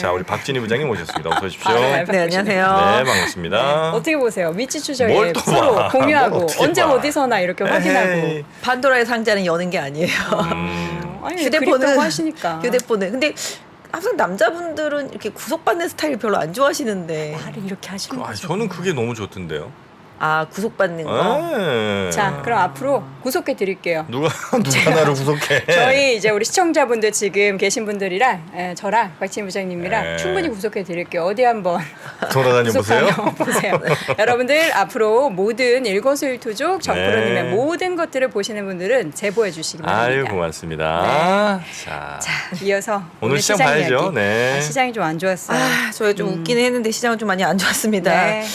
자, 우리 박진희 부장님 모셨습니다. 어서 오십시오. 네, 안녕하세요. 네, 반갑습니다. 네, 어떻게 보세요? 미치 뭘 추적에 또 서로 봐. 공유하고 뭘 어떻게 언제 봐. 어디서나 이렇게 확인하고. 에이. 판도라의 상자는 여는 게 아니에요. 아니, 휴대폰은 그립다고 하시니까. 휴대폰은 근데 항상 남자분들은 이렇게 구속받는 스타일 별로 안 좋아하시는데. 말을 이렇게 하시는 거죠. 저는 그게 너무 좋던데요. 아, 구속받는 거. 네. 자, 그럼 앞으로 구속해 드릴게요. 누가 나를 구속해? 저희 이제 우리 시청자분들 지금 계신 분들이랑 저랑 박진희 부장님이랑 네. 충분히 구속해 드릴게요. 어디 한번 돌아다녀 보세요. 구속하면 보세요. 여러분들 앞으로 모든 일거수일투족 정프로님의 네. 모든 것들을 보시는 분들은 제보해 주시기 바랍니다. 아유, 고맙습니다. 자, 이어서 오늘 시장 봐야죠. 이야기. 네. 시장이 좀 안 좋았어요. 저희 좀 웃기는 했는데 시장은 좀 많이 안 좋았습니다. 네.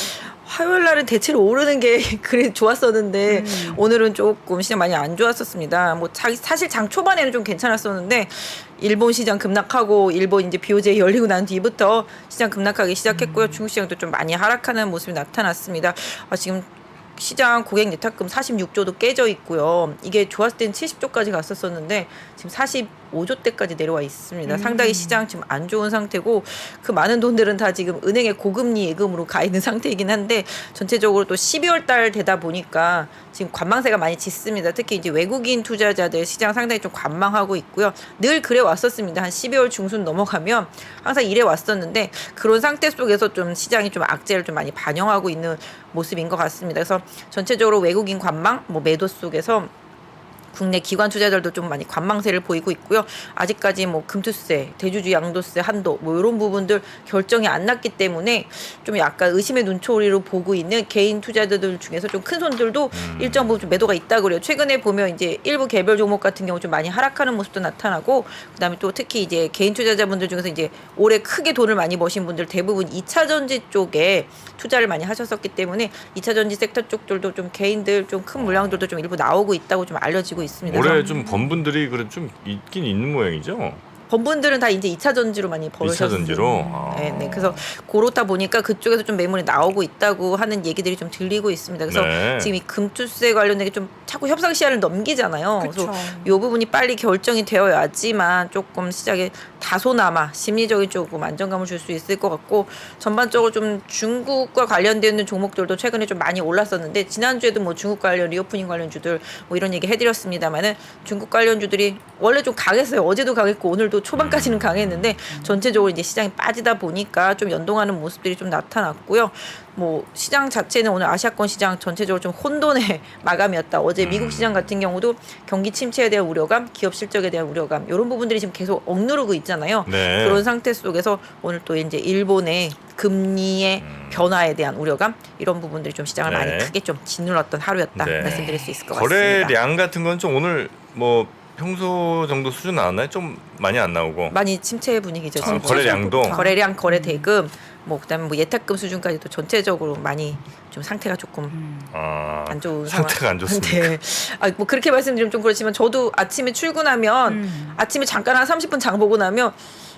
화요일 날은 대체로 오르는 게 그래 좋았었는데 오늘은 조금 시장 많이 안 좋았었습니다. 뭐 사실 장 초반에는 좀 괜찮았었는데 일본 시장 급락하고 일본 이제 BOJ 열리고 난 뒤부터 시장 급락하기 시작했고요. 중국 시장도 좀 많이 하락하는 모습이 나타났습니다. 지금 시장 고객 예탁금 46조도 깨져 있고요. 이게 좋았을 땐 70조까지 갔었었는데 지금 45조대까지 내려와 있습니다. 상당히 시장 지금 안 좋은 상태고 그 많은 돈들은 다 지금 은행의 고금리 예금으로 가 있는 상태이긴 한데 전체적으로 또 12월 달 되다 보니까 지금 관망세가 많이 짙습니다. 특히 이제 외국인 투자자들 시장 상당히 좀 관망하고 있고요. 늘 그래 왔었습니다. 한 12월 중순 넘어가면 항상 이래 왔었는데 그런 상태 속에서 좀 시장이 좀 악재를 좀 많이 반영하고 있는 모습인 것 같습니다. 그래서 전체적으로 외국인 관망, 매도 속에서 국내 기관 투자자들도 좀 많이 관망세를 보이고 있고요. 아직까지 금투세, 대주주 양도세 한도 이런 부분들 결정이 안 났기 때문에 좀 약간 의심의 눈초리로 보고 있는 개인 투자자들 중에서 좀 큰 손들도 일정 부분 좀 매도가 있다 그래요. 최근에 보면 이제 일부 개별 종목 같은 경우 좀 많이 하락하는 모습도 나타나고 그다음에 또 특히 이제 개인 투자자분들 중에서 이제 올해 크게 돈을 많이 버신 분들 대부분 2차 전지 쪽에 투자를 많이 하셨었기 때문에 2차 전지 섹터 쪽들도 좀 개인들 좀 큰 물량들도 좀 일부 나오고 있다고 좀 알려지고 있습니다. 올해 좀 번 분들이 그래 좀 있긴 있는 모양이죠. 번 분들은 다 이제 2차 전지로 많이 벌으셨어요. 2차 전지로. 네. 그래서 그렇다 보니까 그쪽에서 좀 매물이 나오고 있다고 하는 얘기들이 좀 들리고 있습니다. 그래서 네. 지금 이 금투세 관련된 게 좀 자꾸 협상 시한을 넘기잖아요. 그쵸. 그래서 이 부분이 빨리 결정이 되어야지만 조금 시장에 다소나마 심리적인 조금 안정감을 줄 수 있을 것 같고 전반적으로 좀 중국과 관련되는 종목들도 최근에 좀 많이 올랐었는데 지난주에도 중국 관련 리오프닝 관련주들 이런 얘기 해드렸습니다만은 중국 관련주들이 원래 좀 강했어요. 어제도 강했고 오늘도 초반까지는 강했는데 전체적으로 이제 시장이 빠지다 보니까 좀 연동하는 모습들이 좀 나타났고요. 시장 자체는 오늘 아시아권 시장 전체적으로 좀 혼돈의 마감이었다. 어제 미국 시장 같은 경우도 경기 침체에 대한 우려감, 기업 실적에 대한 우려감 이런 부분들이 지금 계속 억누르고 있잖아요. 네. 그런 상태 속에서 오늘 또 이제 일본의 금리의 변화에 대한 우려감 이런 부분들이 좀 시장을 네. 많이 크게 좀 짓눌렀던 하루였다 네. 말씀드릴 수 있을 것 같습니다. 거래량 같은 건 좀 오늘 평소 정도 수준 나왔나요? 좀 많이 안 나오고. 많이 침체 분위기죠. 지금. 거래량도? 거래량, 거래 대금, 그다음에 예탁금 수준까지도 전체적으로 많이 좀 상태가 조금 안 좋은 상태가 안 좋습니다. 네. 그렇게 말씀드리면 좀 그렇지만 저도 아침에 출근하면 아침에 잠깐 한 30분 장 보고 나면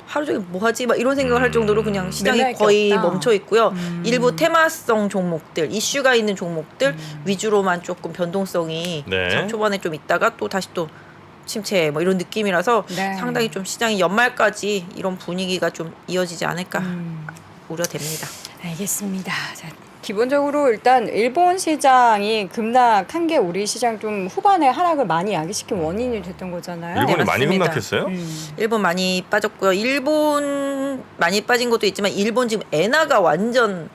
하루 종일 뭐 하지? 이런 생각을 할 정도로 그냥 시장이 매매할 게 거의 없다. 멈춰 있고요. 일부 테마성 종목들, 이슈가 있는 종목들 위주로만 조금 변동성이 네. 장 초반에 좀 있다가 또 다시 또 침체 이런 느낌이라서 네. 상당히 좀 시장이 연말까지 이런 분위기가 좀 이어지지 않을까 우려됩니다. 알겠습니다. 자, 기본적으로 일단 일본 시장이 급락한 게 우리 시장 좀 후반에 하락을 많이 야기시킨 원인이 됐던 거잖아요. 일본이 많이 맞습니다. 급락했어요? 일본 많이 빠졌고요. 일본 많이 빠진 것도 있지만 일본 지금 엔화가 완전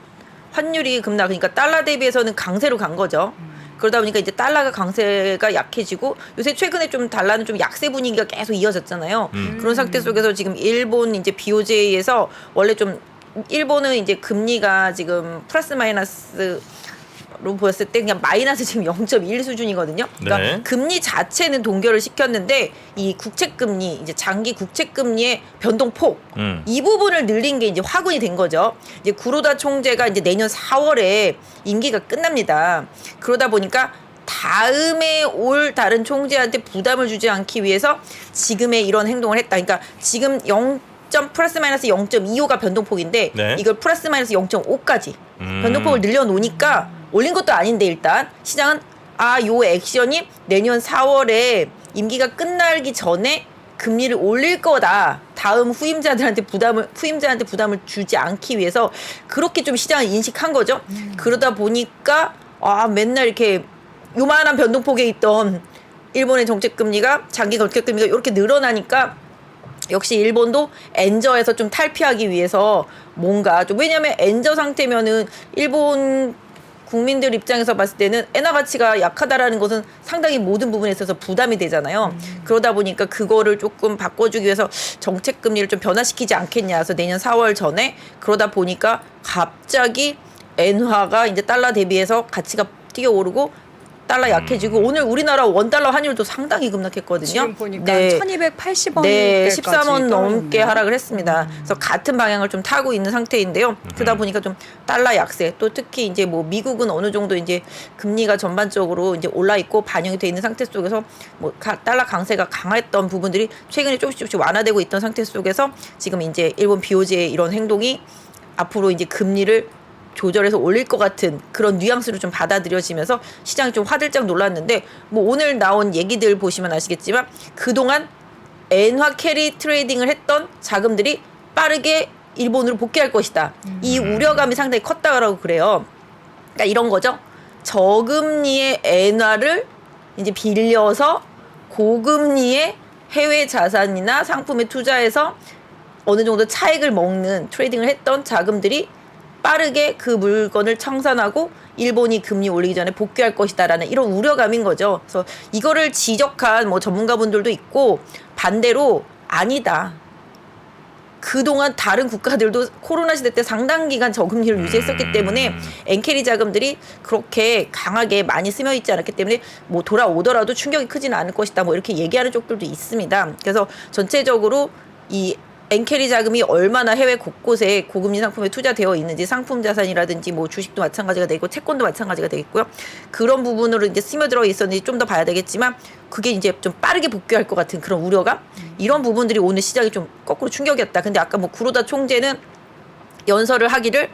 환율이 급락 그러니까 달러 대비해서는 강세로 간 거죠. 그러다 보니까 이제 달러가 강세가 약해지고 요새 최근에 좀 달러는 좀 약세 분위기가 계속 이어졌잖아요. 그런 상태 속에서 지금 일본 이제 BOJ에서 원래 좀 일본은 이제 금리가 지금 플러스 마이너스로 보였을 때 그냥 마이너스 지금 0.1 수준이거든요. 그러니까 네. 금리 자체는 동결을 시켰는데 이 국채금리 이제 장기 국채금리의 변동폭 이 부분을 늘린 게 이제 화근이 된 거죠. 이제 구로다 총재가 이제 내년 4월에 임기가 끝납니다. 그러다 보니까 다음에 올 다른 총재한테 부담을 주지 않기 위해서 지금의 이런 행동을 했다. 그러니까 지금 플러스 마이너스 0.25가 변동폭인데 네. 이걸 플러스 마이너스 0.5까지 변동폭을 늘려놓으니까 올린 것도 아닌데 일단 시장은 요 액션이 내년 4월에 임기가 끝나기 전에 금리를 올릴 거다. 다음 후임자한테 부담을 주지 않기 위해서 그렇게 좀 시장을 인식한 거죠. 그러다 보니까 맨날 이렇게 요만한 변동폭에 있던 일본의 정책금리가 장기 정책금리가 이렇게 늘어나니까 역시 일본도 엔저에서 좀 탈피하기 위해서 뭔가 좀, 왜냐하면 엔저 상태면은 일본 국민들 입장에서 봤을 때는 엔화 가치가 약하다라는 것은 상당히 모든 부분에 있어서 부담이 되잖아요. 그러다 보니까 그거를 조금 바꿔주기 위해서 정책 금리를 좀 변화시키지 않겠냐 해서 내년 4월 전에, 그러다 보니까 갑자기 엔화가 이제 달러 대비해서 가치가 뛰어오르고 달러 약해지고 오늘 우리나라 원달러 환율도 상당히 급락했거든요. 지금 보니까 네. 1280원 네, 13원 넘게 하락을 했습니다. 그래서 같은 방향을 좀 타고 있는 상태인데요. 그러다 보니까 좀 달러 약세, 또 특히 이제 뭐 미국은 어느 정도 이제 금리가 전반적으로 이제 올라 있고 반영이 돼 있는 상태 속에서 뭐 달러 강세가 강했던 부분들이 최근에 조금씩 완화되고 있던 상태 속에서 지금 이제 일본 BOJ의 이런 행동이 앞으로 이제 금리를 조절해서 올릴 것 같은 그런 뉘앙스로 좀 받아들여지면서 시장이 좀 화들짝 놀랐는데, 뭐 오늘 나온 얘기들 보시면 아시겠지만 그동안 엔화 캐리 트레이딩을 했던 자금들이 빠르게 일본으로 복귀할 것이다. 이 우려감이 상당히 컸다고 그래요. 그러니까 이런 거죠. 저금리의 엔화를 이제 빌려서 고금리의 해외 자산이나 상품에 투자해서 어느 정도 차익을 먹는 트레이딩을 했던 자금들이 빠르게 그 물건을 청산하고 일본이 금리 올리기 전에 복귀할 것이다라는 이런 우려감인 거죠. 그래서 이거를 지적한 뭐 전문가분들도 있고, 반대로 아니다. 그동안 다른 국가들도 코로나 시대 때 상당 기간 저금리를 유지했었기 때문에 엔캐리 자금들이 그렇게 강하게 많이 스며 있지 않았기 때문에 뭐 돌아오더라도 충격이 크지는 않을 것이다. 뭐 이렇게 얘기하는 쪽들도 있습니다. 그래서 전체적으로 이 엔캐리 자금이 얼마나 해외 곳곳에 고금리 상품에 투자되어 있는지, 상품 자산이라든지 뭐 주식도 마찬가지가 되고 채권도 마찬가지가 되겠고요. 그런 부분으로 이제 스며들어 있었는지 좀 더 봐야 되겠지만, 그게 이제 좀 빠르게 복귀할 것 같은 그런 우려감, 이런 부분들이 오늘 시장이 좀 거꾸로 충격이었다. 근데 아까 뭐 구로다 총재는 연설을 하기를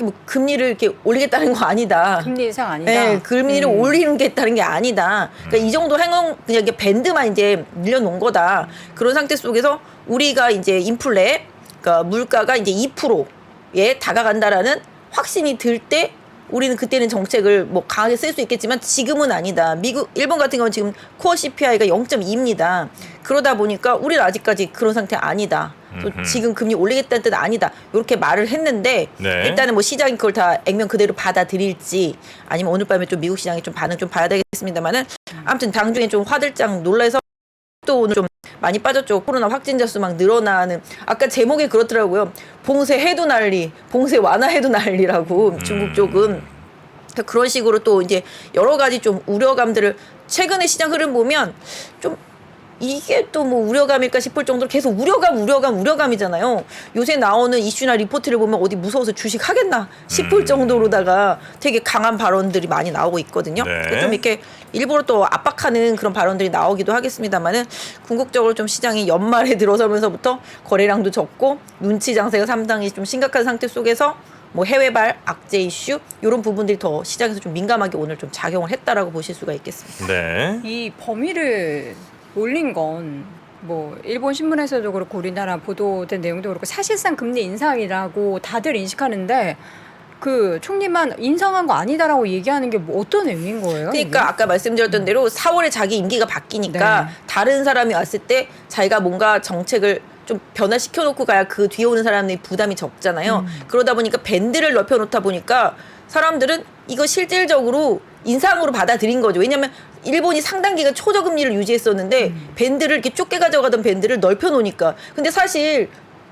뭐 금리를 이렇게 올리겠다는 거 아니다. 금리 인상 아니다. 네, 금리를 올리겠다는 게 아니다. 그러니까 이 정도 행동, 그냥 이게 밴드만 이제 밀려놓은 거다. 그런 상태 속에서 우리가 이제 인플레, 그러니까 물가가 이제 2%에 다가간다라는 확신이 들 때 우리는 그때는 정책을 뭐 강하게 쓸 수 있겠지만 지금은 아니다. 일본 같은 경우는 지금 코어 CPI가 0.2입니다. 그러다 보니까 우리는 아직까지 그런 상태 아니다. 또 지금 금리 올리겠다는 뜻은 아니다. 이렇게 말을 했는데, 네. 일단은 뭐 시장이 그걸 다 액면 그대로 받아들일지 아니면 오늘 밤에 좀 미국 시장의 좀 반응 좀 봐야 되겠습니다만은, 아무튼 당중에 좀 화들짝 놀라서 또 오늘 좀 많이 빠졌죠. 코로나 확진자 수 막 늘어나는, 아까 제목에 그렇더라고요. 봉쇄해도 난리, 봉쇄 완화해도 난리라고 중국 쪽은. 그런 식으로 또 이제 여러 가지 좀 우려감들을, 최근에 시장 흐름 보면 좀 이게 또 뭐 우려감일까 싶을 정도로 계속 우려감이잖아요. 요새 나오는 이슈나 리포트를 보면 어디 무서워서 주식 하겠나 싶을 정도로다가 되게 강한 발언들이 많이 나오고 있거든요. 네. 좀 이렇게 일부러 또 압박하는 그런 발언들이 나오기도 하겠습니다만은, 궁극적으로 좀 시장이 연말에 들어서면서부터 거래량도 적고 눈치 장세가 상당히 좀 심각한 상태 속에서 뭐 해외발 악재 이슈 이런 부분들이 더 시장에서 좀 민감하게 오늘 좀 작용을 했다라고 보실 수가 있겠습니다. 네. 이 범위를 올린 건 뭐 일본 신문에서도 그렇고 우리나라 보도된 내용도 그렇고 사실상 금리 인상이라고 다들 인식하는데, 그 총리만 인상한 거 아니다라고 얘기하는 게 뭐 어떤 의미인 거예요? 그러니까 이게? 아까 말씀드렸던 대로 4월에 자기 임기가 바뀌니까 네. 다른 사람이 왔을 때 자기가 뭔가 정책을 좀 변화시켜 놓고 가야 그 뒤에 오는 사람들이 부담이 적잖아요. 그러다 보니까 밴드를 넓혀 놓다 보니까 사람들은 이거 실질적으로 인상으로 받아들인 거죠. 왜냐하면 일본이 상당 기간 초저금리를 유지했었는데 밴드를 이렇게 좁게 가져가던 밴드를 넓혀 놓으니까. 근데 사실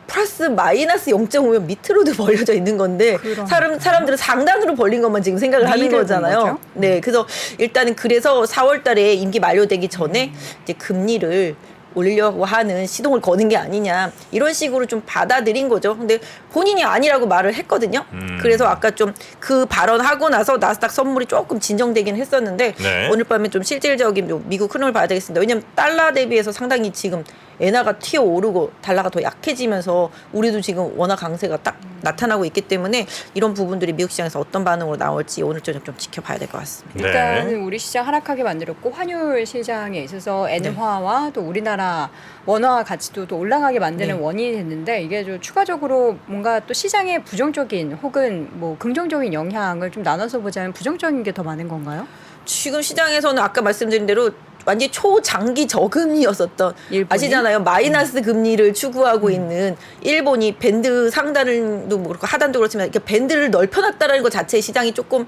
플러스 마이너스 0.5면 밑으로도 벌려져 있는 건데, 사람들은 상단으로 벌린 것만 지금 생각을 하는 위를 거잖아요. 본 거죠? 네, 그래서 일단은 그래서 4월 달에 임기 만료되기 전에 이제 금리를 올리려고 하는 시동을 거는 게 아니냐, 이런 식으로 좀 받아들인 거죠. 근데 본인이 아니라고 말을 했거든요. 그래서 아까 좀 그 발언하고 나서 나스닥 선물이 조금 진정되긴 했었는데, 네. 오늘 밤에 좀 실질적인 미국 흐름을 봐야 되겠습니다. 왜냐하면 달러 대비해서 상당히 지금 엔화가 튀어오르고 달러가 더 약해지면서 우리도 지금 원화 강세가 딱 나타나고 있기 때문에 이런 부분들이 미국 시장에서 어떤 반응으로 나올지 오늘 저녁 좀 지켜봐야 될 것 같습니다. 일단은 우리 시장 하락하게 만들었고 환율 시장에 있어서 엔화와 또 우리나라 원화 가치도 또 올라가게 만드는 네. 원인이 됐는데 이게 좀 추가적으로 뭔가 또 시장에 부정적인 혹은 뭐 긍정적인 영향을 좀 나눠서 보자면 부정적인 게 더 많은 건가요? 지금 시장에서는 아까 말씀드린 대로 완전히 초장기 저금리였었던 일본이? 아시잖아요. 마이너스 금리를 추구하고 있는 일본이 밴드 상단도 뭐 그렇고 하단도 그렇지만 이렇게 밴드를 넓혀놨다라는 것 자체에 시장이 조금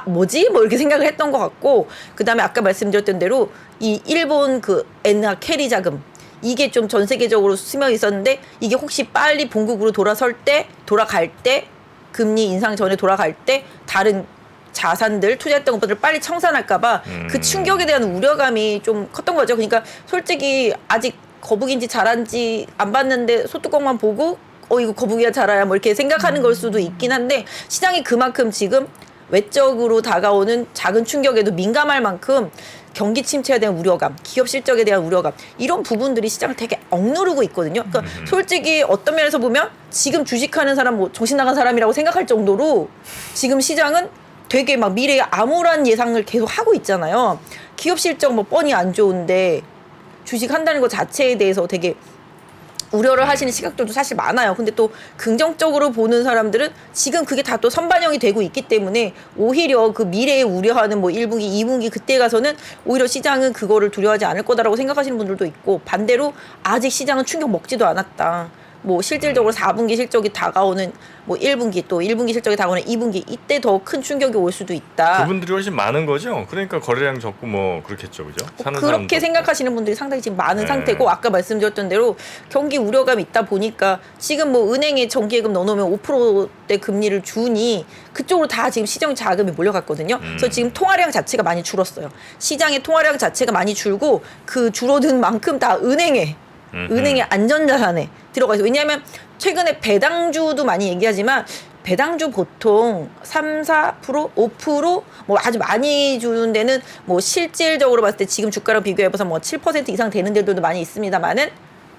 뭐지? 뭐 이렇게 생각을 했던 것 같고 그다음에 아까 말씀드렸던 대로 이 일본 그 엔화 캐리 자금 이게 좀 전 세계적으로 스며 있었는데 이게 혹시 빨리 본국으로 돌아갈 때 금리 인상 전에 돌아갈 때 다른 자산들 투자했던 것들을 빨리 청산할까봐 그 충격에 대한 우려감이 좀 컸던 거죠. 그러니까 솔직히 아직 거북인지 자란지 안 봤는데 소뚜껑만 보고 이거 거북이야 자라야 뭐 이렇게 생각하는 걸 수도 있긴 한데 시장이 그만큼 지금 외적으로 다가오는 작은 충격에도 민감할 만큼 경기 침체에 대한 우려감, 기업 실적에 대한 우려감 이런 부분들이 시장을 되게 억누르고 있거든요. 그러니까 솔직히 어떤 면에서 보면 지금 주식하는 사람 뭐 정신 나간 사람이라고 생각할 정도로 지금 시장은 되게 막 미래에 암울한 예상을 계속 하고 있잖아요. 기업 실적 뭐 뻔히 안 좋은데 주식한다는 것 자체에 대해서 되게 우려를 하시는 시각들도 사실 많아요. 근데 또 긍정적으로 보는 사람들은 지금 그게 다 또 선반영이 되고 있기 때문에 오히려 그 미래에 우려하는 뭐 1분기, 2분기 그때 가서는 오히려 시장은 그거를 두려워하지 않을 거다라고 생각하시는 분들도 있고 반대로 아직 시장은 충격 먹지도 않았다. 뭐 실질적으로 4분기 실적이 다가오는 뭐 1분기 또 1분기 실적이 다가오는 2분기 이때 더 큰 충격이 올 수도 있다. 그분들이 훨씬 많은 거죠. 그러니까 거래량 적고 뭐 그렇겠죠, 그죠? 사는 그렇게 사람도 생각하시는 분들이 상당히 지금 많은 네. 상태고 아까 말씀드렸던 대로 경기 우려감이 있다 보니까 지금 뭐 은행에 정기예금 넣어놓으면 5%대 금리를 주니 그쪽으로 다 지금 시장 자금이 몰려갔거든요. 그래서 지금 통화량 자체가 많이 줄었어요. 시장의 통화량 자체가 많이 줄고 그 줄어든 만큼 다 은행의 안전자산에 들어가 있어요. 왜냐하면 최근에 배당주도 많이 얘기하지만 배당주 보통 3, 4%, 5% 뭐 아주 많이 주는 데는 뭐 실질적으로 봤을 때 지금 주가랑 비교해봐서 뭐 7% 이상 되는 데들도 많이 있습니다만은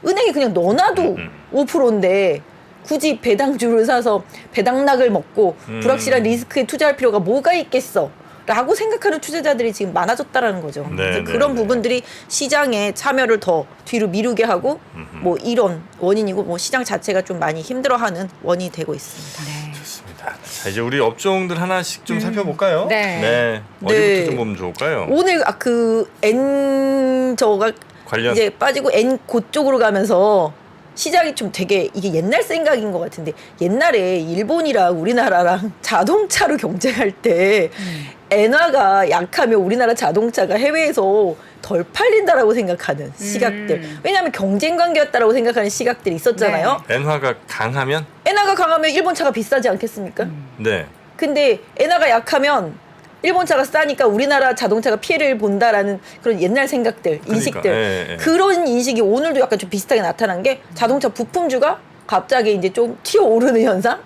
은행에 그냥 넣어놔도 5%인데 굳이 배당주를 사서 배당락을 먹고 불확실한 리스크에 투자할 필요가 뭐가 있겠어? 라고 생각하는 투자자들이 지금 많아졌다라는 거죠. 네, 그래서 네, 그런 네. 부분들이 시장의 참여를 더 뒤로 미루게 하고 뭐 이런 원인이고 뭐 시장 자체가 좀 많이 힘들어하는 원인이 되고 있습니다. 네. 좋습니다. 자, 이제 우리 업종들 하나씩 좀 살펴볼까요? 네. 어디부터 네. 좀 보면 좋을까요? 오늘 그 N 저가 관련 이제 빠지고 N 그쪽으로 가면서 시장이 좀 되게 이게 옛날 생각인 것 같은데 옛날에 일본이랑 우리나라랑 자동차로 경쟁할 때 엔화가 약하면 우리나라 자동차가 해외에서 덜 팔린다라고 생각하는 시각들. 왜냐하면 경쟁 관계였다라고 생각하는 시각들이 있었잖아요. 엔화가 강하면 엔화가 강하면 일본 차가 비싸지 않겠습니까? 네. 근데 엔화가 약하면 일본 차가 싸니까 우리나라 자동차가 피해를 본다라는 그런 옛날 생각들, 인식들. 예, 예. 그런 인식이 오늘도 약간 좀 비슷하게 나타난 게 자동차 부품주가 갑자기 이제 좀 튀어오르는 현상?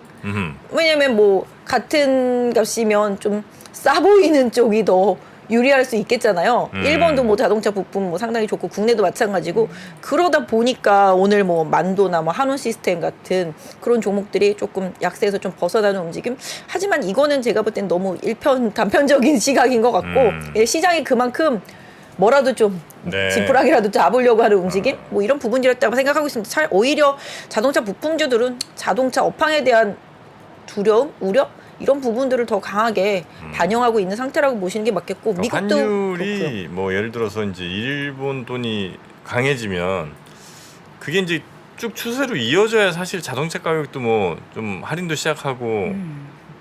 왜냐면 뭐 같은 값이면 좀 싸 보이는 쪽이 더 유리할 수 있겠잖아요. 일본도 뭐 자동차 부품 뭐 상당히 좋고 국내도 마찬가지고 그러다 보니까 오늘 뭐 만도나 뭐 한원 시스템 같은 그런 종목들이 조금 약세에서 좀 벗어나는 움직임. 하지만 이거는 제가 볼 땐 너무 단편적인 시각인 것 같고 시장이 그만큼 뭐라도 좀 네. 지푸라기라도 잡으려고 하는 움직임 뭐 이런 부분이었다고 생각하고 있습니다. 오히려 자동차 부품주들은 자동차 업황에 대한 두려움, 우려 이런 부분들을 더 강하게 반영하고 있는 상태라고 보시는 게 맞겠고 그러니까 미국도 환율이 그렇고요. 뭐 예를 들어서 이제 일본 돈이 강해지면 그게 이제 쭉 추세로 이어져야 사실 자동차 가격도 뭐 좀 할인도 시작하고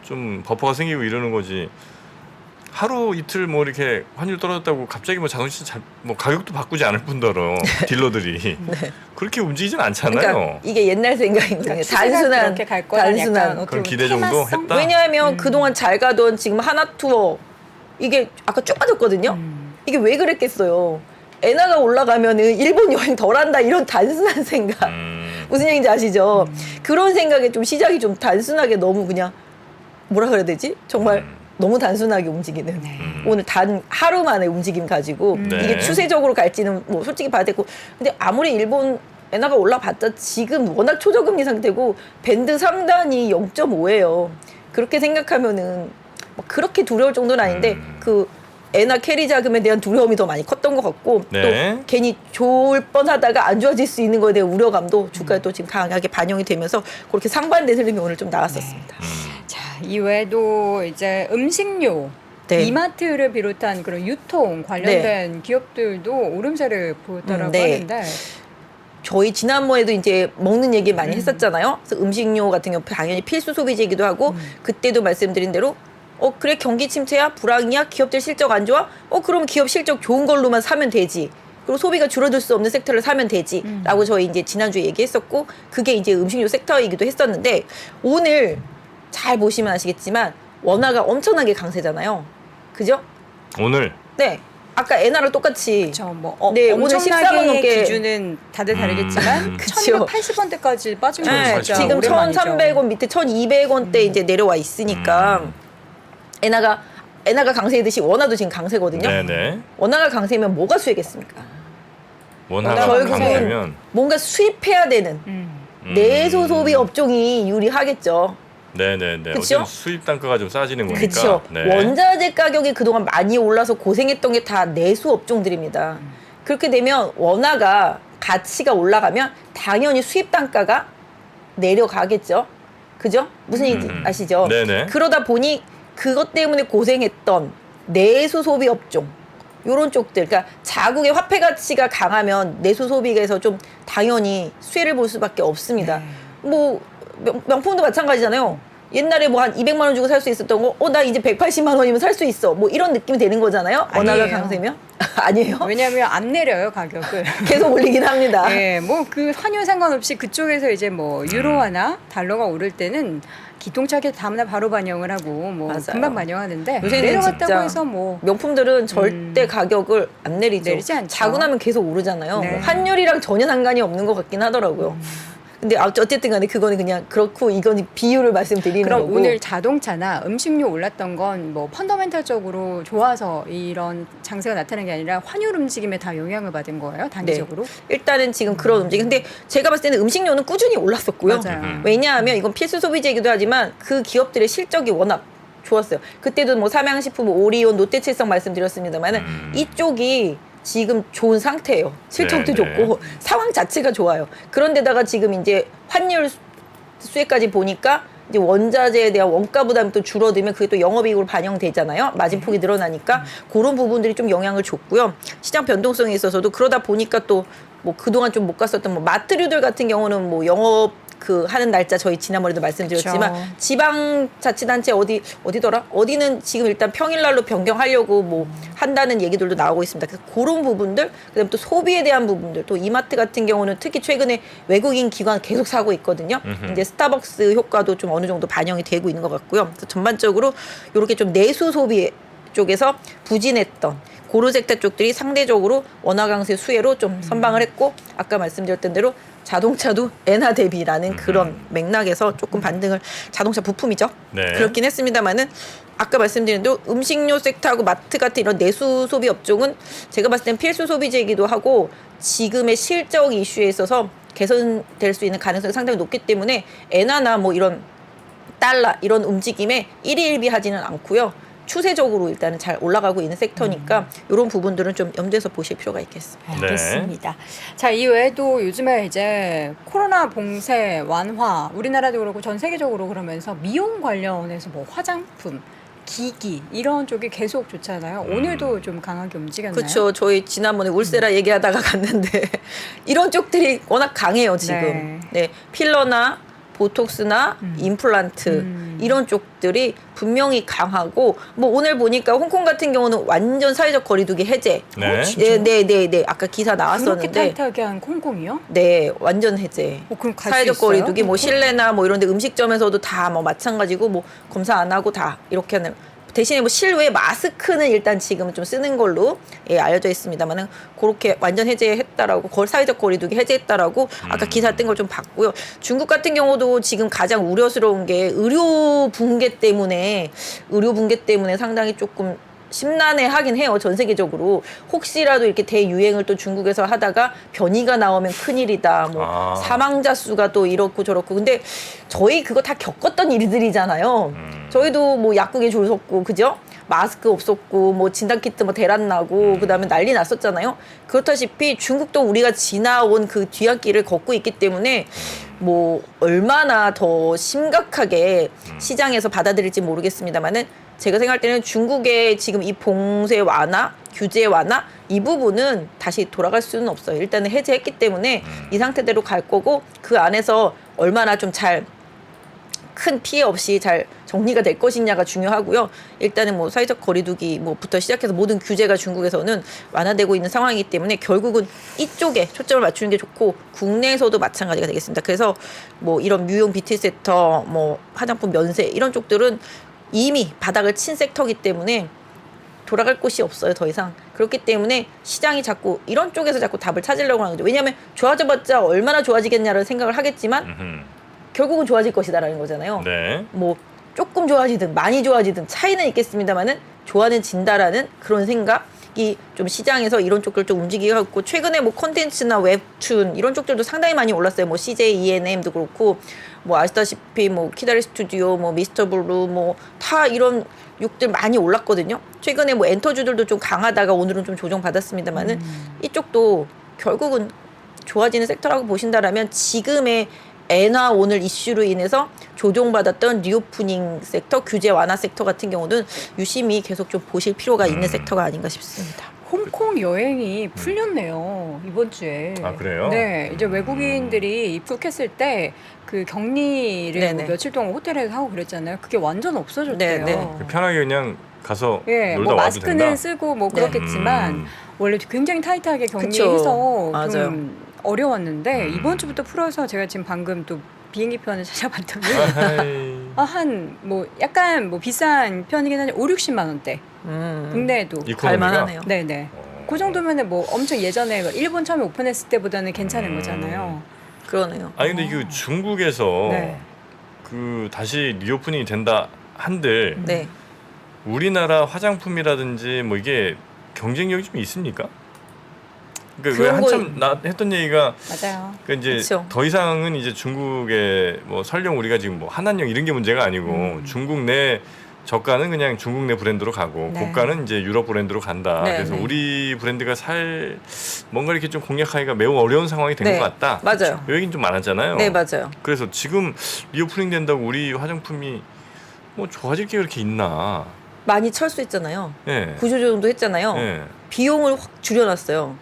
좀 버퍼가 생기고 이러는 거지. 하루 이틀 뭐 이렇게 환율 떨어졌다고 갑자기 뭐 자동차 뭐 가격도 바꾸지 않을 뿐더러 딜러들이 그렇게 움직이진 않잖아요. 그러니까 이게 옛날 생각인 거예요. 단순한 그렇게 갈 거란 약간 어떻게 그런 보면 기대 정도 테마성? 했다? 왜냐하면 그동안 잘 가던 지금 하나투어 이게 아까 쭉 빠졌거든요. 이게 왜 그랬겠어요. 엔화가 올라가면은 일본 여행 덜 한다 이런 단순한 생각. 무슨 얘기인지 아시죠? 그런 생각에 좀 시장이 좀 단순하게 너무 그냥 뭐라 그래야 되지? 정말 너무 단순하게 움직이는 네. 오늘 단 하루 만에 움직임 가지고 네. 이게 추세적으로 갈지는 뭐 솔직히 봐야 되고 근데 아무리 일본 엔화가 올라봤자 지금 워낙 초저금리 상태고 밴드 상단이 0.5예요. 그렇게 생각하면은 막 그렇게 두려울 정도는 아닌데 그 엔화 캐리 자금에 대한 두려움이 더 많이 컸던 것 같고 네. 또 괜히 좋을 뻔하다가 안 좋아질 수 있는 거에 대한 우려감도 주가에 또 지금 강하게 반영이 되면서 그렇게 상반된 흐름이 오늘 좀 나왔었습니다. 자, 이외에도 이제 음식료, 네. 이마트를 비롯한 그런 유통 관련된 기업들도 오름세를 보였다라고 네. 하는데 저희 지난번에도 이제 먹는 얘기 많이 했었잖아요. 그래서 음식료 같은 경우 당연히 필수 소비재이기도 하고 그때도 말씀드린 대로 그래 경기 침체야 불황이야 기업들 실적 안 좋아 그럼 기업 실적 좋은 걸로만 사면 되지 그리고 소비가 줄어들 수 없는 섹터를 사면 되지라고 저희 이제 지난주에 얘기했었고 그게 이제 음식료 섹터이기도 했었는데 오늘 잘 보시면 아시겠지만 원화가 엄청나게 강세잖아요. 그죠? 오늘 네. 아까 엔화랑 똑같이 저뭐 네, 오늘 14번 엄청나게 넘게 기준은 다들 다르겠지만 그쵸. 1280원대까지 빠진 거 네, 진짜 지금 오랜만이죠. 1,300원 밑에 1,200원대 이제 내려와 있으니까 엔화가 강세이듯이 원화도 지금 강세거든요. 네네. 원화가 강세면 뭐가 수혜겠습니까? 원화가 결국은 강세면 뭔가 수입해야 되는 내수 소비 업종이 유리하겠죠. 네네네. 그쵸? 어쨌든 수입 단가가 좀 싸지는 거니까. 그렇죠. 네. 원자재 가격이 그동안 많이 올라서 고생했던 게 다 내수 업종들입니다. 그렇게 되면 원화가 가치가 올라가면 당연히 수입 단가가 내려가겠죠. 그죠? 무슨 얘기 아시죠? 네네. 그러다 보니 그것 때문에 고생했던 내수 소비 업종 요런 쪽들 그러니까 자국의 화폐 가치가 강하면 내수 소비에서 좀 당연히 수혜를 볼 수밖에 없습니다. 뭐 명품도 마찬가지잖아요. 옛날에 뭐 한 200만 원 주고 살 수 있었던 거, 나 이제 180만 원이면 살 수 있어. 뭐 이런 느낌이 되는 거잖아요. 원화가 아니에요. 강세면? 아니에요. 왜냐하면 안 내려요 가격을. 계속 올리긴 합니다. 네, 뭐 그 환율 상관없이 그쪽에서 이제 뭐 유로화나 달러가 오를 때는 기통차게 다음날 바로 반영을 하고 뭐 맞아요. 금방 반영하는데 요새는 내려갔다고 진짜 해서 뭐 명품들은 절대 가격을 안 내리죠. 내리지 않죠. 자고 나면 계속 오르잖아요. 네. 뭐 환율이랑 전혀 상관이 없는 것 같긴 하더라고요. 근데 어쨌든 간에 그거는 그냥 그렇고 이건 비율을 말씀드리는 그럼 거고. 오늘 자동차나 음식료 올랐던 건 뭐 펀더멘탈적으로 좋아서 이런 장세가 나타나는 게 아니라 환율 움직임에 다 영향을 받은 거예요 단기적으로? 일단은 지금 그런 움직임. 근데 제가 봤을 때는 음식료는 꾸준히 올랐었고요. 맞아요. 왜냐하면 이건 필수 소비재이기도 하지만 그 기업들의 실적이 워낙 좋았어요. 그때도 뭐 삼양식품, 오리온, 롯데칠성 말씀드렸습니다만은 이쪽이 지금 좋은 상태예요. 실적도 네, 네. 좋고 상황 자체가 좋아요. 그런데다가 지금 이제 환율 수혜까지 보니까 이제 원자재에 대한 원가 부담이 또 줄어들면 그게 또 영업이익으로 반영되잖아요. 마진폭이 늘어나니까 그런 부분들이 좀 영향을 줬고요. 시장 변동성에 있어서도 그러다 보니까 또 뭐 그동안 좀 못 갔었던 뭐 마트류들 같은 경우는 뭐 영업 하는 날짜 저희 지난번에도 말씀드렸지만 그쵸. 지방자치단체 어디더라? 어디는 지금 일단 평일날로 변경하려고 뭐 한다는 얘기들도 나오고 있습니다. 그래서 그런 부분들, 그다음 또 소비에 대한 부분들, 또 이마트 같은 경우는 특히 최근에 외국인 기관 계속 사고 있거든요. 이제 스타벅스 효과도 좀 어느 정도 반영이 되고 있는 것 같고요. 그래서 전반적으로 이렇게 좀 내수 소비 쪽에서 부진했던 고르 섹터 쪽들이 상대적으로 원화 강세 수혜로 좀 선방을 했고 아까 말씀드렸던 대로 자동차도 엔화 대비라는 그런 맥락에서 조금 반등을 자동차 부품이죠. 네. 그렇긴 했습니다만은 아까 말씀드린 대로 음식료 섹터하고 마트 같은 이런 내수 소비 업종은 제가 봤을 땐 필수 소비재이기도 하고 지금의 실적 이슈에 있어서 개선될 수 있는 가능성이 상당히 높기 때문에 엔화나 뭐 이런 달러 이런 움직임에 일희일비하지는 않고요. 추세적으로 일단은 잘 올라가고 있는 섹터니까 이런 부분들은 좀 염두에서 보실 필요가 있겠습니다. 네. 알겠습니다. 자, 이외에도 요즘에 이제 코로나 봉쇄 완화 우리나라도 그렇고 전 세계적으로 그러면서 미용 관련해서 뭐 화장품 기기 이런 쪽이 계속 좋잖아요. 오늘도 좀 강하게 움직였나요? 그렇죠. 저희 지난번에 울세라 얘기하다가 갔는데 이런 쪽들이 워낙 강해요 지금. 네, 필러나 보톡스나 임플란트 이런 쪽들이 분명히 강하고 뭐 오늘 보니까 홍콩 같은 경우는 완전 사회적 거리두기 해제. 네. 네. 아까 기사 그렇게 나왔었는데. 타이트하게 한 콩콩이요? 네, 완전 해제. 그럼 갈 수 사회적 있어요? 거리두기 뭐 실내나 뭐 이런데 음식점에서도 다 뭐 마찬가지고 뭐 검사 안 하고 다 이렇게 하는 대신에 뭐 실외 마스크는 일단 지금 좀 쓰는 걸로 알려져 있습니다만은 그렇게 완전 해제했다라고 사회적 거리두기 해제했다라고 아까 기사 뜬 걸 좀 봤고요. 중국 같은 경우도 지금 가장 우려스러운 게 의료 붕괴 때문에 상당히 조금 심란해하긴 해요. 전 세계적으로 혹시라도 이렇게 대유행을 또 중국에서 하다가 변이가 나오면 큰일이다. 뭐 사망자 수가 또 이렇고 저렇고. 근데 저희 그거 다 겪었던 일들이잖아요. 저희도 뭐 약국에 줄 섰고 그죠? 마스크 없었고 뭐 진단키트 뭐 대란 나고 그다음에 난리 났었잖아요. 그렇다시피 중국도 우리가 지나온 그 뒤안길을 걷고 있기 때문에 뭐 얼마나 더 심각하게 시장에서 받아들일지 모르겠습니다만은 제가 생각할 때는 중국의 지금 이 봉쇄 완화, 규제 완화 이 부분은 다시 돌아갈 수는 없어요. 일단은 해제했기 때문에 이 상태대로 갈 거고 그 안에서 얼마나 좀 잘 큰 피해 없이 잘 정리가 될 것이냐가 중요하고요. 일단은 뭐 사회적 거리두기 뭐부터 시작해서 모든 규제가 중국에서는 완화되고 있는 상황이기 때문에 결국은 이쪽에 초점을 맞추는 게 좋고 국내에서도 마찬가지가 되겠습니다. 그래서 뭐 이런 미용 뷰티 섹터, 뭐 화장품 면세 이런 쪽들은 이미 바닥을 친 섹터이기 때문에 돌아갈 곳이 없어요, 더 이상. 그렇기 때문에 시장이 자꾸 이런 쪽에서 자꾸 답을 찾으려고 하는 거죠. 왜냐하면 좋아져봤자 얼마나 좋아지겠냐를 생각을 하겠지만 결국은 좋아질 것이다라는 거잖아요. 네. 뭐 조금 좋아지든 많이 좋아지든 차이는 있겠습니다만은 좋아는 진다라는 그런 생각이 좀 시장에서 이런 쪽들 좀 움직이고 있고 최근에 뭐 콘텐츠나 웹툰 이런 쪽들도 상당히 많이 올랐어요. 뭐 CJ ENM도 그렇고 뭐 아시다시피 뭐 키다리 스튜디오 뭐 미스터 블루 뭐 다 이런 욕들 많이 올랐거든요. 최근에 뭐 엔터주들도 좀 강하다가 오늘은 좀 조정 받았습니다만은 이쪽도 결국은 좋아지는 섹터라고 보신다라면 지금의 엔화 오늘 이슈로 인해서 조정받았던 리오프닝 섹터, 규제 완화 섹터 같은 경우는 유심히 계속 좀 보실 필요가 있는 섹터가 아닌가 싶습니다. 홍콩 여행이 풀렸네요 이번 주에. 아, 그래요? 네, 이제 외국인들이 입국했을 때 그 격리를 네네. 뭐 며칠 동안 호텔에서 하고 그랬잖아요. 그게 완전 없어졌대요. 네네. 편하게 그냥 가서 예, 놀다 뭐 와도 마스크는 된다. 쓰고 뭐 네. 그렇겠지만 원래 굉장히 타이트하게 그쵸. 격리해서 맞아요. 좀 어려웠는데 이번 주부터 풀어서 제가 지금 방금 또 비행기 편을 찾아봤더니 한 뭐 약간 뭐 비싼 편이긴 한데 5, 60만 원대 국내에도 이코노미가? 갈만하네요. 네네. 그 정도면은 뭐 엄청 예전에 일본 처음에 오픈했을 때보다는 괜찮은 거잖아요. 그러네요. 아니 근데 이거 중국에서 네. 그 다시 리오프닝이 된다 한들 네. 우리나라 화장품이라든지 뭐 이게 경쟁력이 좀 있습니까? 그러니까 왜 그런 한참 했던 얘기가 맞아요. 그 이제 그쵸. 더 이상은 이제 중국의 뭐 설령 우리가 지금 뭐 한한령 이런 게 문제가 아니고 중국 내 저가는 그냥 중국 내 브랜드로 가고 네. 고가는 이제 유럽 브랜드로 간다. 네, 그래서 네. 우리 브랜드가 뭔가 이렇게 좀 공략하기가 매우 어려운 상황이 된 것 네. 같다. 맞아요. 이 얘기는 좀 많았잖아요. 네, 맞아요. 그래서 지금 리오프닝 된다고 우리 화장품이 뭐 좋아질 게 그렇게 있나? 많이 철수했잖아요. 예. 구조조정도 했잖아요. 예. 비용을 확 줄여놨어요.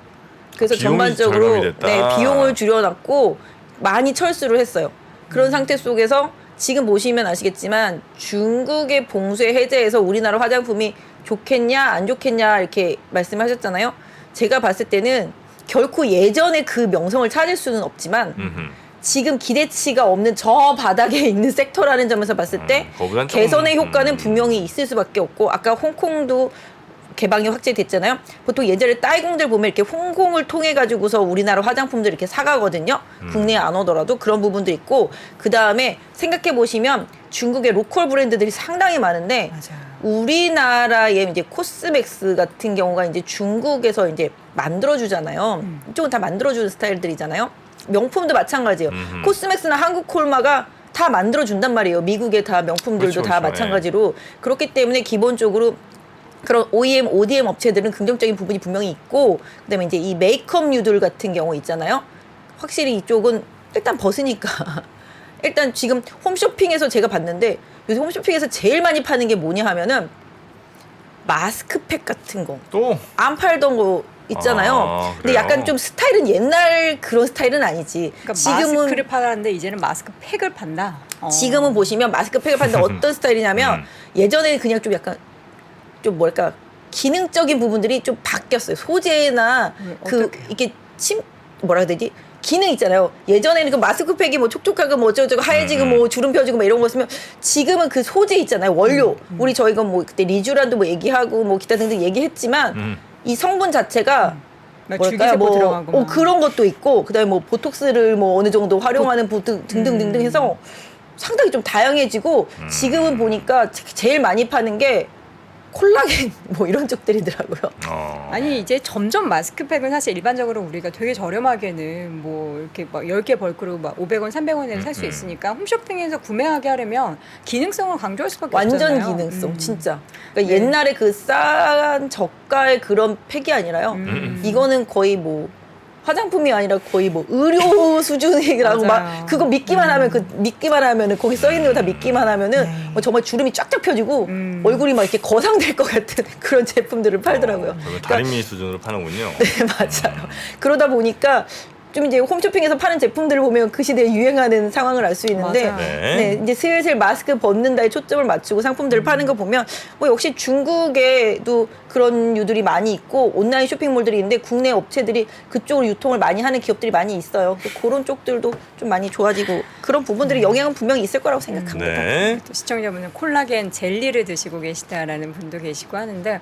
그래서 비용이 전반적으로 절감이 됐다. 네, 비용을 줄여놨고 많이 철수를 했어요. 그런 상태 속에서 지금 보시면 아시겠지만 중국의 봉쇄 해제에서 우리나라 화장품이 좋겠냐 안 좋겠냐 이렇게 말씀하셨잖아요. 제가 봤을 때는 결코 예전의 그 명성을 찾을 수는 없지만 지금 기대치가 없는 저 바닥에 있는 섹터라는 점에서 봤을 때 그거보단 조금, 개선의 효과는 분명히 있을 수밖에 없고 아까 홍콩도 개방이 확정됐잖아요. 보통 예전에 따이공들 보면 이렇게 홍콩을 통해 가지고서 우리나라 화장품들 이렇게 사가거든요. 국내에 안 오더라도 그런 부분도 있고 그 다음에 생각해 보시면 중국의 로컬 브랜드들이 상당히 많은데 맞아요. 우리나라의 이제 코스맥스 같은 경우가 이제 중국에서 이제 만들어주잖아요. 이쪽은 다 만들어주는 스타일들이잖아요. 명품도 마찬가지예요. 코스맥스나 한국콜마가 다 만들어준단 말이에요. 미국의 다 명품들도 그렇죠, 다 그렇죠. 마찬가지로. 그렇기 때문에 기본적으로 그런 OEM, ODM 업체들은 긍정적인 부분이 분명히 있고 그다음에 이제 이 메이크업류들 같은 경우 있잖아요. 확실히 이쪽은 일단 벗으니까 일단 지금 홈쇼핑에서 제가 봤는데 요새 홈쇼핑에서 제일 많이 파는 게 뭐냐 하면은 마스크팩 같은 거. 또 안 팔던 거 있잖아요. 아, 근데 그래요? 약간 좀 스타일은 옛날 그런 스타일은 아니지. 그러니까 지금은 마스크를 팔았는데 이제는 마스크팩을 판다. 지금은 보시면 마스크팩을 파는데 어떤 스타일이냐면 예전에는 그냥 좀 약간 좀 뭐랄까 기능적인 부분들이 좀 바뀌었어요. 소재나 그 어떡해요? 이게 뭐라 해야 되지? 기능 있잖아요. 예전에는 그 마스크팩이 뭐 촉촉하고 뭐 어쩌고저쩌고 하얘지고 뭐 주름 펴지고 뭐 이런 거 쓰면 지금은 그 소재 있잖아요. 원료. 우리 저희가 뭐 그때 리쥬란도 뭐 얘기하고 뭐 기타 등등 얘기했지만 이 성분 자체가 줄기세포 들어가고 막. 그런 것도 있고 그다음에 뭐 보톡스를 뭐 어느 정도 활용하는 등등 해서 상당히 좀 다양해지고 지금은 보니까 제일 많이 파는 게 콜라겐 뭐 이런 쪽들이더라고요. 아니 이제 점점 마스크팩은 사실 일반적으로 우리가 되게 저렴하게는 뭐 이렇게 막 10개 벌크로 막 500원, 300원에 살 수 있으니까 홈쇼핑에서 구매하게 하려면 기능성을 강조할 수밖에 완전 없잖아요. 기능성 진짜. 그러니까 네. 옛날에 그 싼 저가의 그런 팩이 아니라요. 이거는 거의 뭐 화장품이 아니라 거의 뭐 의료 수준이라고 막 맞아요. 그거 믿기만 하면은 거기 써 있는 거 다 믿기만 하면은 뭐 정말 주름이 쫙쫙 펴지고 얼굴이 막 이렇게 거상될 것 같은 그런 제품들을 팔더라고요. 다리미 수준으로 파는군요. 네, 맞아요. 그러다 보니까 좀 이제 홈쇼핑에서 파는 제품들을 보면 그 시대에 유행하는 상황을 알 수 있는데 맞아요. 네, 이제 슬슬 마스크 벗는다에 초점을 맞추고 상품들을 파는 거 보면 뭐 역시 중국에도 그런 유들이 많이 있고 온라인 쇼핑몰들이 있는데 국내 업체들이 그쪽으로 유통을 많이 하는 기업들이 많이 있어요. 그런 쪽들도 좀 많이 좋아지고 그런 부분들이 영향은 분명히 있을 거라고 생각합니다. 네. 또 시청자분은 콜라겐 젤리를 드시고 계시다라는 분도 계시고 하는데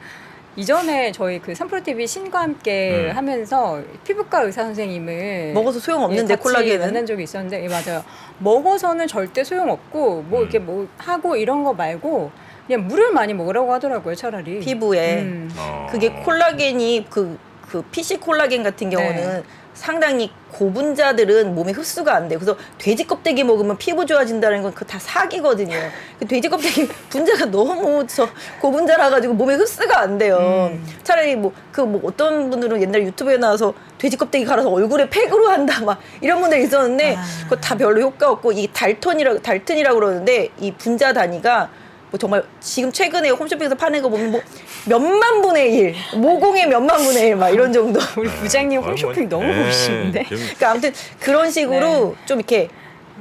이전에 저희 그 3프로TV 신과 함께 하면서 피부과 의사 선생님을 먹어서 소용없는데 같이 콜라겐은 만난 적이 있었는데 예, 맞아요. 먹어서는 절대 소용없고 뭐 이렇게 뭐 하고 이런 거 말고 그냥 물을 많이 먹으라고 하더라고요, 차라리. 피부에 그게 콜라겐이 그 PC 콜라겐 같은 경우는 네. 상당히 고분자들은 몸에 흡수가 안 돼요. 그래서 돼지 껍데기 먹으면 피부 좋아진다는 건 그 다 사기거든요. 그 돼지 껍데기 분자가 너무 고분자라 가지고 몸에 흡수가 안 돼요. 차라리 뭐 어떤 분들은 옛날 유튜브에 나와서 돼지 껍데기 갈아서 얼굴에 팩으로 한다 막 이런 분들이 있었는데 그거 다 별로 효과 없고 이 달튼이라고 그러는데 이 분자 단위가 뭐 정말 지금 최근에 홈쇼핑에서 파는 거 보면 뭐 몇만 분의 1, 모공의 몇만 분의 1 막 이런 정도. 우리 부장님 홈쇼핑 너무 네. 보시는데. 그러니까 아무튼 그런 식으로 좀 이렇게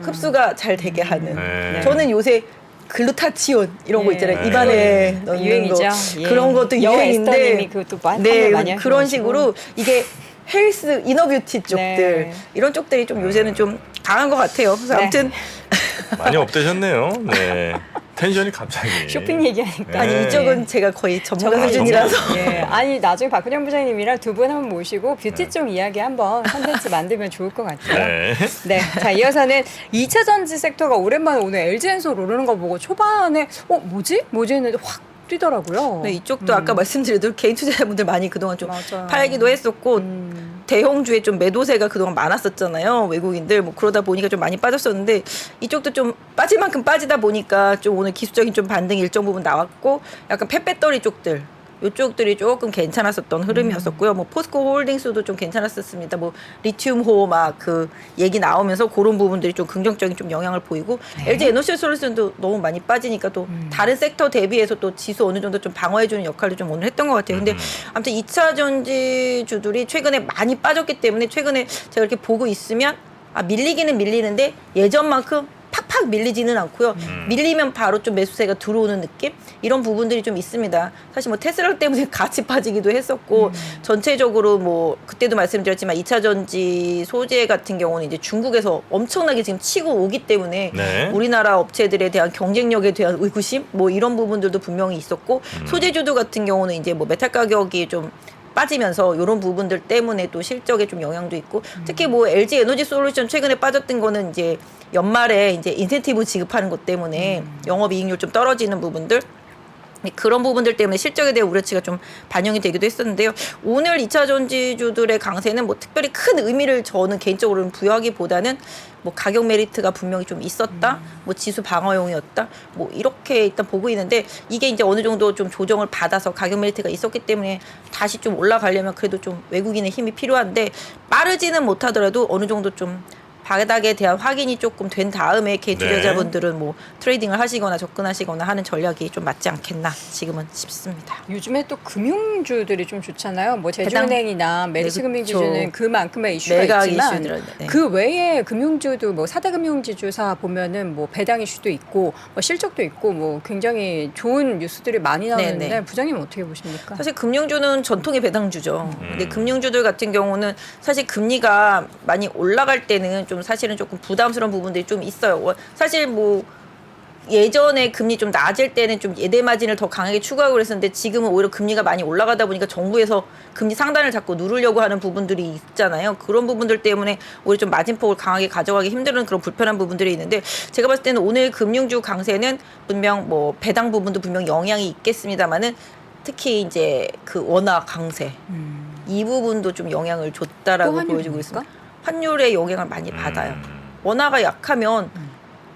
흡수가 잘 되게 하는. 네. 저는 요새 글루타치온 이런 거 있잖아요. 네. 입안에 넣는 유행이죠. 거. 예. 그런 것도 여 유행인데. 에스터님이 그것도 판매 네, 많이 그런 하셔가지고. 식으로 이게 헬스, 이너뷰티 쪽들 네. 이런 쪽들이 좀 요새는 좀 강한 것 같아요. 그래서 네. 아무튼 많이 업되셨네요. 네. 텐션이 갑자기. 쇼핑 얘기하니까. 네. 아니 이쪽은 제가 거의 전문가 정말 수준이라서 예. 아니 나중에 박근영 부장님이랑 두 분 한번 모시고 뷰티 쪽 이야기 한번 컨텐츠 만들면 좋을 것 같아요. 네. 네. 자, 이어서는 2차 전지 섹터가 오랜만에 오늘 LG엔솔 오르는 거 보고 초반에 뭐지 했는데 확 뛰더라고요. 네, 이쪽도 아까 말씀드린 개인 투자자분들 많이 그동안 좀 맞아요. 팔기도 했었고 대형주에 좀 매도세가 그동안 많았었잖아요. 외국인들 뭐 그러다 보니까 좀 많이 빠졌었는데 이쪽도 좀 빠질 만큼 빠지다 보니까 좀 오늘 기술적인 좀 반등이 일정 부분 나왔고 약간 펫배터리 쪽들 이쪽들이 조금 괜찮았었던 흐름이었었고요. 뭐 포스코 홀딩스도 좀 괜찮았었습니다. 뭐 리튬호 막 그 얘기 나오면서 그런 부분들이 좀 긍정적인 좀 영향을 보이고 LG 에너지 솔루션도 너무 많이 빠지니까 또 다른 섹터 대비해서 또 지수 어느 정도 좀 방어해주는 역할도 좀 오늘 했던 것 같아요. 근데 아무튼 2차 전지주들이 최근에 많이 빠졌기 때문에 최근에 제가 이렇게 보고 있으면 밀리기는 밀리는데 예전만큼 팍팍 밀리지는 않고요. 밀리면 바로 좀 매수세가 들어오는 느낌? 이런 부분들이 좀 있습니다. 사실 뭐 테슬라 때문에 같이 빠지기도 했었고 전체적으로 뭐 그때도 말씀드렸지만 2차 전지 소재 같은 경우는 이제 중국에서 엄청나게 지금 치고 오기 때문에 네. 우리나라 업체들에 대한 경쟁력에 대한 의구심 뭐 이런 부분들도 분명히 있었고 소재주도 같은 경우는 이제 뭐 메탈 가격이 좀 빠지면서 이런 부분들 때문에 또 실적에 좀 영향도 있고 특히 뭐 LG 에너지 솔루션 최근에 빠졌던 거는 이제 연말에 이제 인센티브 지급하는 것 때문에 영업이익률 좀 떨어지는 부분들 그런 부분들 때문에 실적에 대한 우려치가 좀 반영이 되기도 했었는데요. 오늘 2차 전지주들의 강세는 뭐 특별히 큰 의미를 저는 개인적으로는 부여하기보다는 뭐 가격 메리트가 분명히 좀 있었다. 뭐 지수 방어용이었다. 뭐 이렇게 일단 보고 있는데 이게 이제 어느 정도 좀 조정을 받아서 가격 메리트가 있었기 때문에 다시 좀 올라가려면 그래도 좀 외국인의 힘이 필요한데 빠르지는 못하더라도 어느 정도 좀 바닥에 대한 확인이 조금 된 다음에 개인 네. 투자자분들은 뭐 트레이딩을 하시거나 접근하시거나 하는 전략이 좀 맞지 않겠나 지금은 싶습니다. 요즘에 또 금융주들이 좀 좋잖아요. 뭐 배당? 제주은행이나 메리츠금융지주는 네, 그쵸. 그만큼의 이슈가 매각 있지만 이슈들은, 네. 그 외에 금융주도 뭐 4대 금융지주사 보면은 뭐 배당 이슈도 있고 뭐 실적도 있고 뭐 굉장히 좋은 뉴스들이 많이 나오는데 네. 부장님 어떻게 보십니까? 사실 금융주는 전통의 배당주죠. 근데 금융주들 같은 경우는 사실 금리가 많이 올라갈 때는 좀 사실은 조금 부담스러운 부분들이 좀 있어요. 사실 뭐 예전에 금리 좀 낮을 때는 좀 예대 마진을 더 강하게 추구하고 그랬었는데 지금은 오히려 금리가 많이 올라가다 보니까 정부에서 금리 상단을 자꾸 누르려고 하는 부분들이 있잖아요. 그런 부분들 때문에 오히려 좀 마진폭을 강하게 가져가기 힘든 그런 불편한 부분들이 있는데 제가 봤을 때는 오늘 금융주 강세는 분명 뭐 배당 부분도 분명 영향이 있겠습니다만은 특히 이제 그 원화 강세 이 부분도 좀 영향을 줬다라고 또 보여지고 환율입니까? 있습니다. 환율의 영향을 많이 받아요. 원화가 약하면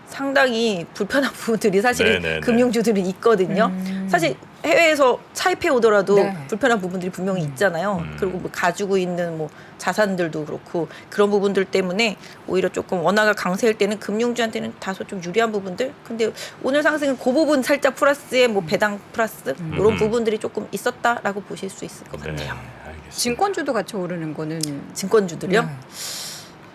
상당히 불편한 부분들이 사실 네네네. 금융주들은 있거든요. 사실 해외에서 차입해 오더라도 네. 불편한 부분들이 분명히 있잖아요. 그리고 뭐 가지고 있는 뭐 자산들도 그렇고 그런 부분들 때문에 오히려 조금 원화가 강세일 때는 금융주한테는 다소 좀 유리한 부분들. 근데 오늘 상승은 그 부분 살짝 플러스에 뭐 배당 플러스 이런 부분들이 조금 있었다라고 보실 수 있을 것 네, 같아요. 알겠습니다. 증권주도 같이 오르는 거는 증권주들요? 네.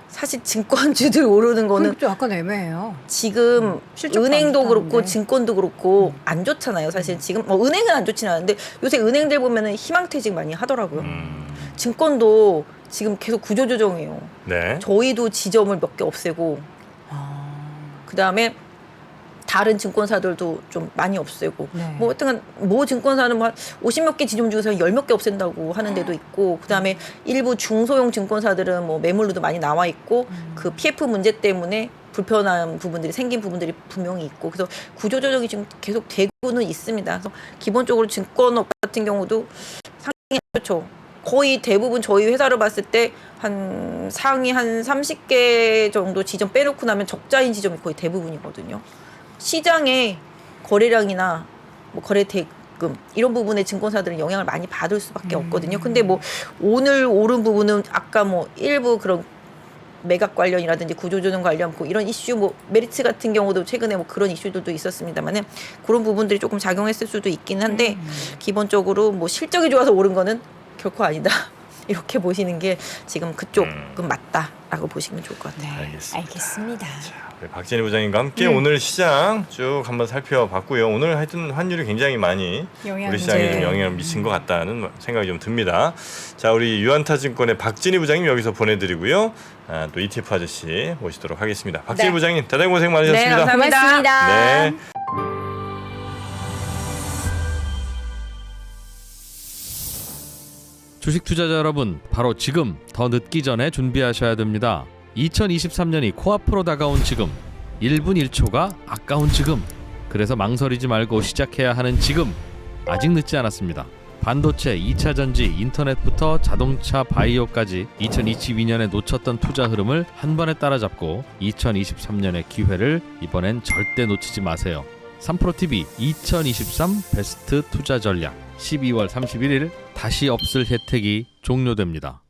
사실 증권주들 오르는 거는 그것도 약간 애매해요. 지금 실적도 은행도 안 그렇고 좋다는데. 증권도 그렇고 안 좋잖아요. 사실 지금 뭐 은행은 안 좋지는 않은데 요새 은행들 보면은 희망퇴직 많이 하더라고요. 증권도 지금 계속 구조조정해요. 네. 저희도 지점을 몇 개 없애고 그 다음에 다른 증권사들도 좀 많이 없애고 네. 뭐 하여튼 뭐 증권사는 뭐 50몇 개 지점 중에서 10몇 개 없앤다고 하는 데도 있고 그다음에 일부 중소형 증권사들은 뭐 매물로도 많이 나와 있고 그 PF 문제 때문에 불편한 부분들이 생긴 부분들이 분명히 있고 그래서 구조조정이 지금 계속 되고는 있습니다. 그래서 기본적으로 증권업 같은 경우도 상당히 그렇죠. 거의 대부분 저희 회사를 봤을 때 한 상위 한 30개 정도 지점 빼놓고 나면 적자인 지점이 거의 대부분이거든요. 시장의 거래량이나 뭐 거래 대금 이런 부분에 증권사들은 영향을 많이 받을 수밖에 없거든요. 근데 뭐 오늘 오른 부분은 아까 뭐 일부 그런 매각 관련이라든지 구조조정 관련 뭐 이런 이슈 뭐 메리츠 같은 경우도 최근에 뭐 그런 이슈들도 있었습니다만은 그런 부분들이 조금 작용했을 수도 있긴 한데 기본적으로 뭐 실적이 좋아서 오른 거는 결코 아니다. 이렇게 보시는 게 지금 그쪽은 맞다라고 보시면 좋을 것 같아요. 알겠습니다. 우리 박진희 부장님과 함께 오늘 시장 쭉 한번 살펴봤고요. 오늘 하여튼 환율이 굉장히 많이 영향을 우리 시장에 좀 네. 영향을 미친 것 같다는 생각이 좀 듭니다. 자, 우리 유한타증권의 박진희 부장님 여기서 보내드리고요. 또 ETF 아저씨 모시도록 하겠습니다. 박진희 네. 부장님 대단히 고생 많으셨습니다. 네, 감사합니다. 고맙습니다. 네. 주식 투자자 여러분, 바로 지금 더 늦기 전에 준비하셔야 됩니다. 2023년이 코앞으로 다가온 지금, 1분 1초가 아까운 지금, 그래서 망설이지 말고 시작해야 하는 지금, 아직 늦지 않았습니다. 반도체, 2차 전지, 인터넷부터 자동차, 바이오까지 2022년에 놓쳤던 투자 흐름을 한 번에 따라잡고 2023년의 기회를 이번엔 절대 놓치지 마세요. 3프로TV 2023 베스트 투자 전략 12월 31일 다시 없을 혜택이 종료됩니다.